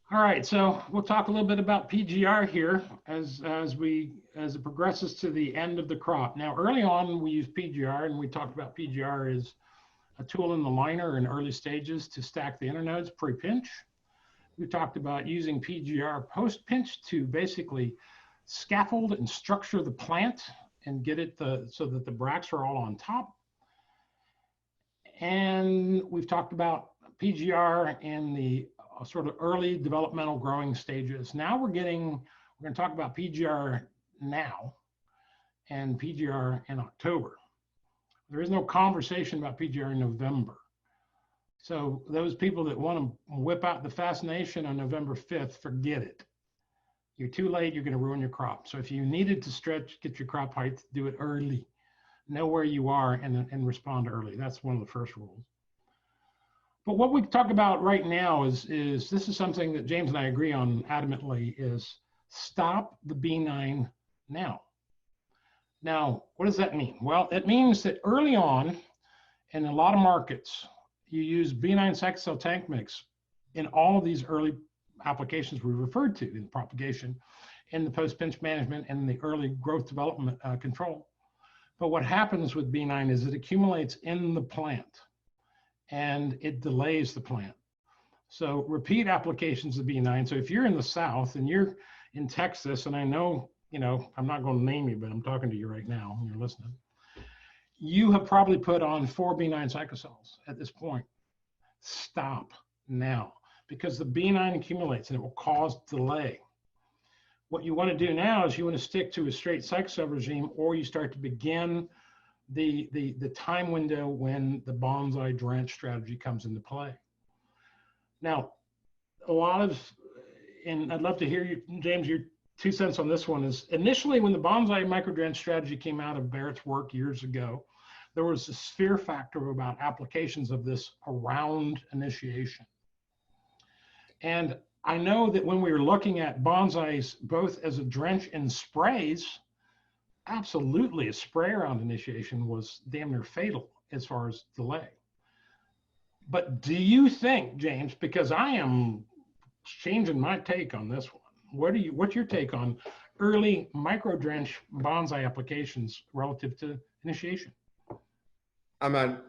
All right, so we'll talk a little bit about PGR here as it progresses to the end of the crop. Now, early on, we use PGR, and we talked about PGR as a tool in the liner in early stages to stack the internodes pre-pinch. We talked about using PGR post-pinch to basically scaffold and structure the plant and get it so that the bracts are all on top. And we've talked about PGR in the sort of early developmental growing stages. Now we're going to talk about PGR now and PGR in October. There is no conversation about PGR in November. So those people that want to whip out the fascination on November 5th, forget it. You're too late, you're going to ruin your crop. So if you needed to stretch, get your crop height, do it early. Know where you are and respond early. That's one of the first rules. But what we talk about right now is this is something that James and I agree on adamantly, is stop the B9 now. Now, what does that mean? Well, it means that early on in a lot of markets, you use B9 Cycocel tank mix in all of these early applications we referred to in propagation, in the post-pinch management, and the early growth development control. But what happens with B9 is it accumulates in the plant and it delays the plant. So repeat applications of B9. So if you're in the South and you're in Texas, and I know, I'm not going to name you, but I'm talking to you right now and you're listening. You have probably put on 4 B9 Cycocels at this point. Stop now, because the B9 accumulates and it will cause delay. What you want to do now is you want to stick to a straight Cycocel regime, or you start to begin the time window when the Bonzi drench strategy comes into play. Now, and I'd love to hear you, James, your 2 cents on this one is, initially when the Bonzi micro drench strategy came out of Barrett's work years ago, there was this fear factor about applications of this around initiation. And I know that when we were looking at bonsais, both as a drench and sprays, absolutely a spray around initiation was damn near fatal as far as delay. But do you think, James, because I am changing my take on this one, what's your take on early micro drench bonsai applications relative to initiation? I'm not,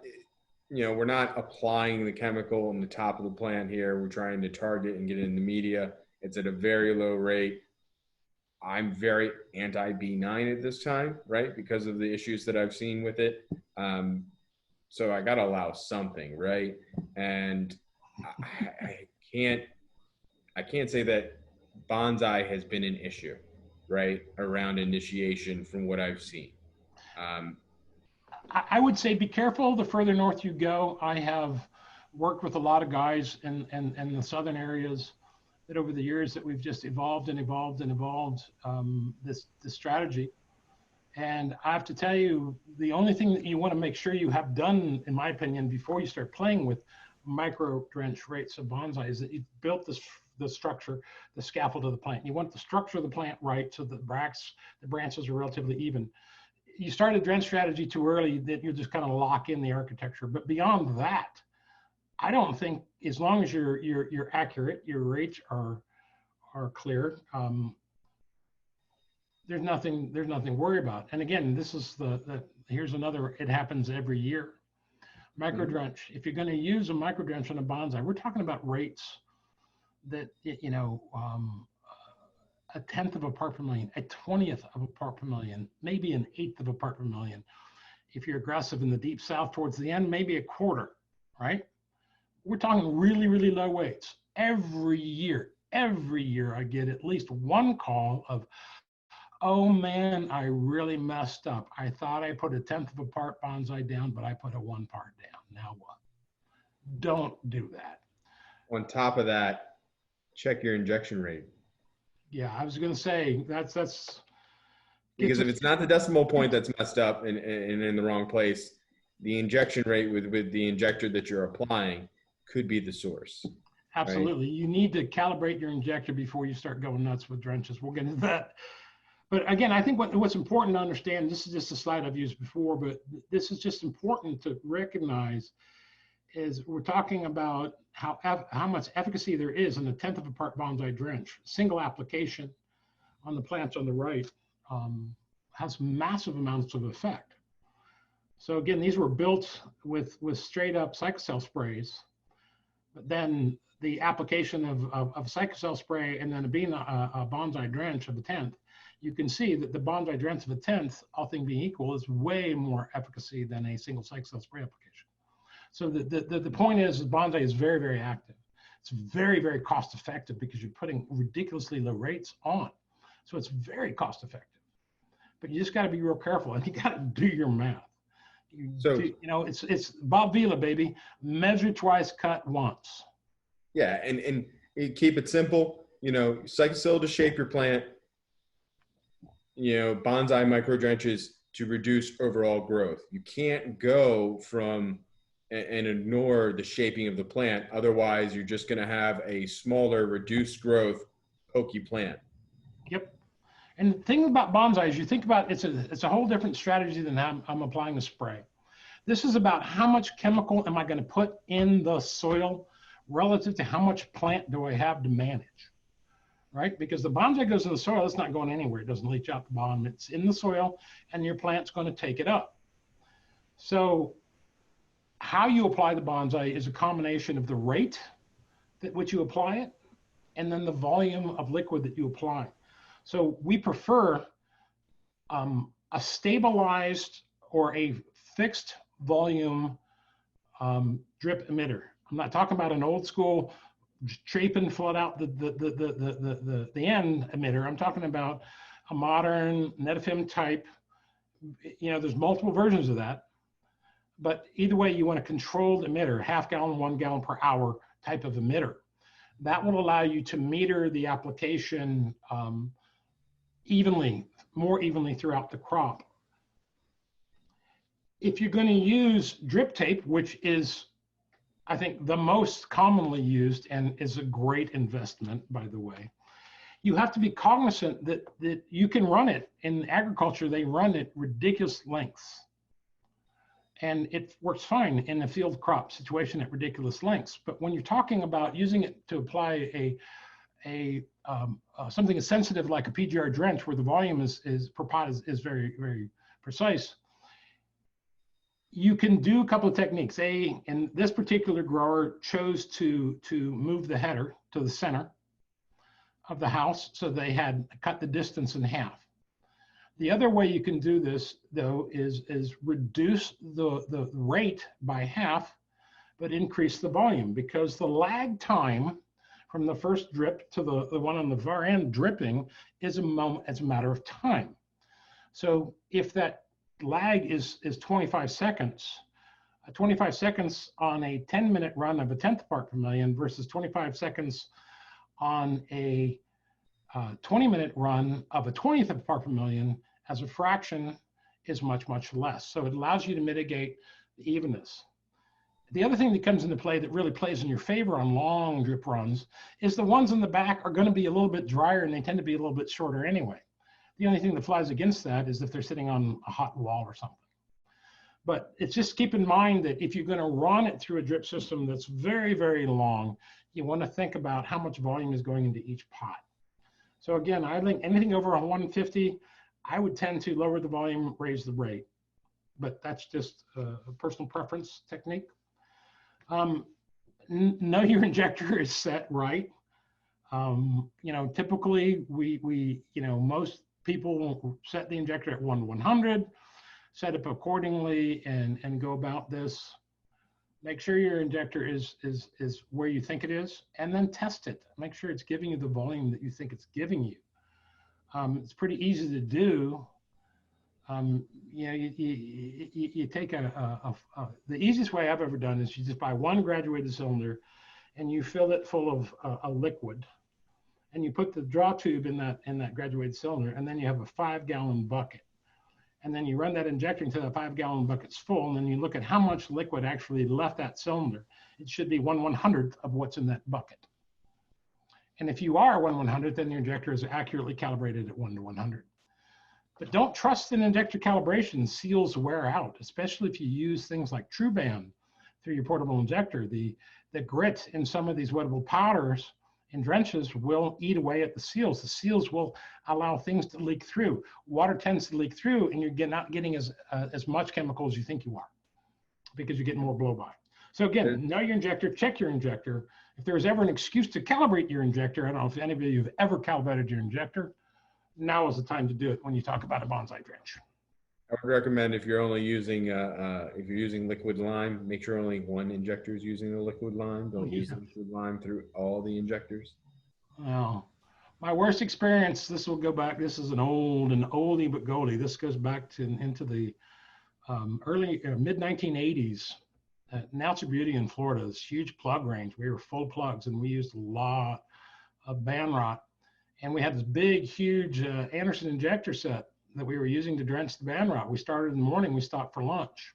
we're not applying the chemical in the top of the plant here. We're trying to target and get it in the media. It's at a very low rate. I'm very anti B9 at this time, right? Because of the issues that I've seen with it. So I got to allow something, right? And I can't say that bonsai has been an issue, right, around initiation from what I've seen. I would say be careful the further north you go. I have worked with a lot of guys in the southern areas that over the years that we've just evolved this strategy. And I have to tell you, the only thing that you want to make sure you have done, in my opinion, before you start playing with micro drench rates of bonsai is that you've built the structure, the scaffold of the plant. You want the structure of the plant right so the branches are relatively even. You start a drench strategy too early, that you'll just kind of lock in the architecture. But beyond that, I don't think, as long as you're accurate, your rates are clear, there's nothing to worry about. And again, this is here's another, it happens every year. Micro drench, if you're going to use a micro drench on a bonsai, we're talking about rates that, a 10th of a part per million, a 20th of a part per million, maybe an 1/8 of a part per million. If you're aggressive in the deep south towards the end, maybe a quarter, right? We're talking really, really low weights. Every year I get at least one call of, oh man, I really messed up. I thought I put a 10th of a part bonsai down, but I put a 1 part down. Now what? Don't do that. On top of that, check your injection rate. Yeah, I was going to say that's because if it's not the decimal point that's messed up and in the wrong place, the injection rate with the injector that you're applying could be the source. Absolutely. Right? You need to calibrate your injector before you start going nuts with drenches. We'll get into that. But again, I think what's important to understand, this is just a slide I've used before, but this is just important to recognize, is we're talking about how much efficacy there is in a 1/10 of a part bonsai drench. Single application on the plants on the right has massive amounts of effect. So again, these were built with straight up Cycocel sprays, but then the application of Cycocel spray and then a bonsai drench of a 1/10, you can see that the bonsai drench of a 1/10, all things being equal, is way more efficacy than a single Cycocel spray application. So the point is bonsai is very, very active. It's very, very cost effective because you're putting ridiculously low rates on. So it's very cost effective. But you just got to be real careful and you got to do your math. It's Bob Vila, baby. Measure twice, cut once. Yeah, and keep it simple. Cycocel to shape your plant. Bonsai micro drenches to reduce overall growth. You can't go from and ignore the shaping of the plant. Otherwise, you're just going to have a smaller, reduced growth, pokey plant. Yep. And the thing about bonsai is you think about it's a whole different strategy than how I'm applying the spray. This is about how much chemical am I going to put in the soil relative to how much plant do I have to manage, right? Because the bonsai goes in the soil, it's not going anywhere. It doesn't leach out the bottom. It's in the soil and your plant's going to take it up. So how you apply the bonsai is a combination of the rate at which you apply it and then the volume of liquid that you apply. So we prefer a stabilized or a fixed volume drip emitter. I'm not talking about an old school drape and flood out the end emitter. I'm talking about a modern Netafim type. There's multiple versions of that. But either way, you want a controlled emitter, 1/2 gallon, 1 gallon per hour type of emitter. That will allow you to meter the application more evenly throughout the crop. If you're going to use drip tape, which is, I think, the most commonly used and is a great investment, by the way, you have to be cognizant that you can run it. In agriculture, they run at ridiculous lengths. And it works fine in a field crop situation at ridiculous lengths. But when you're talking about using it to apply something as sensitive like a PGR drench, where the volume per pot is very, very precise, you can do a couple of techniques. And this particular grower chose to move the header to the center of the house, so they had cut the distance in half. The other way you can do this, though, is reduce the rate by half, but increase the volume, because the lag time from the first drip to the one on the far end dripping is it's a matter of time. So if that lag is 25 seconds, 25 seconds on a 10-minute run of a 1/10 part per million versus 25 seconds on a 20-minute run of a 20th of a part per million as a fraction is much, much less. So it allows you to mitigate the evenness. The other thing that comes into play that really plays in your favor on long drip runs is the ones in the back are going to be a little bit drier and they tend to be a little bit shorter anyway. The only thing that flies against that is if they're sitting on a hot wall or something. But it's just keep in mind that if you're going to run it through a drip system that's very, very long, you want to think about how much volume is going into each pot. So again, I think anything over 150, I would tend to lower the volume, raise the rate. But that's just a personal preference technique. Know your injector is set right. Typically most people set the injector at 1/100, set up accordingly and go about this. Make sure your injector is where you think it is, and then test it. Make sure it's giving you the volume that you think it's giving you. It's pretty easy to do. You take the easiest way I've ever done is you just buy one graduated cylinder and you fill it full of a liquid, and you put the draw tube in that graduated cylinder, and then you have a 5-gallon bucket. And then you run that injector until that 5-gallon bucket's full, and then you look at how much liquid actually left that cylinder. It should be 1/100th of what's in that bucket. And if you are 1/100th, then your injector is accurately calibrated at 1/100. But don't trust in injector calibration. Seals wear out, especially if you use things like TrueBand through your portable injector. The grit in some of these wettable powders and drenches will eat away at the seals. The seals will allow things to leak through. Water tends to leak through, and you're not getting as much chemical as you think you are, because you're getting more blow-by. So again, know your injector, check your injector. If there's ever an excuse to calibrate your injector, I don't know if any of you have ever calibrated your injector, now is the time to do it when you talk about a bonsai drench. I would recommend if you're only using if you're using liquid lime, make sure only one injector is using the liquid lime. Don't use the liquid lime through all the injectors. Well, my worst experience, this will go back, this is an oldie but goldie. This goes back to into the early mid-1980s. Now's Beauty in Florida, this huge plug range. We were full plugs, and we used a lot of band rot. And we had this big, huge Anderson injector set that we were using to drench the band rot. We started in the morning, we stopped for lunch.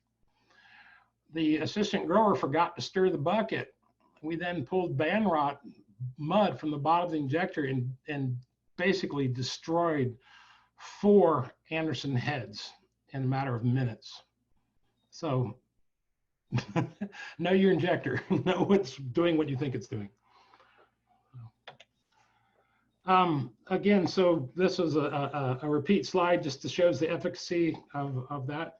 The assistant grower forgot to stir the bucket. We then pulled band rot mud from the bottom of the injector and basically destroyed 4 Anderson heads in a matter of minutes. So know your injector, know what's doing what you think it's doing. Again, so this is a repeat slide just to shows the efficacy of that.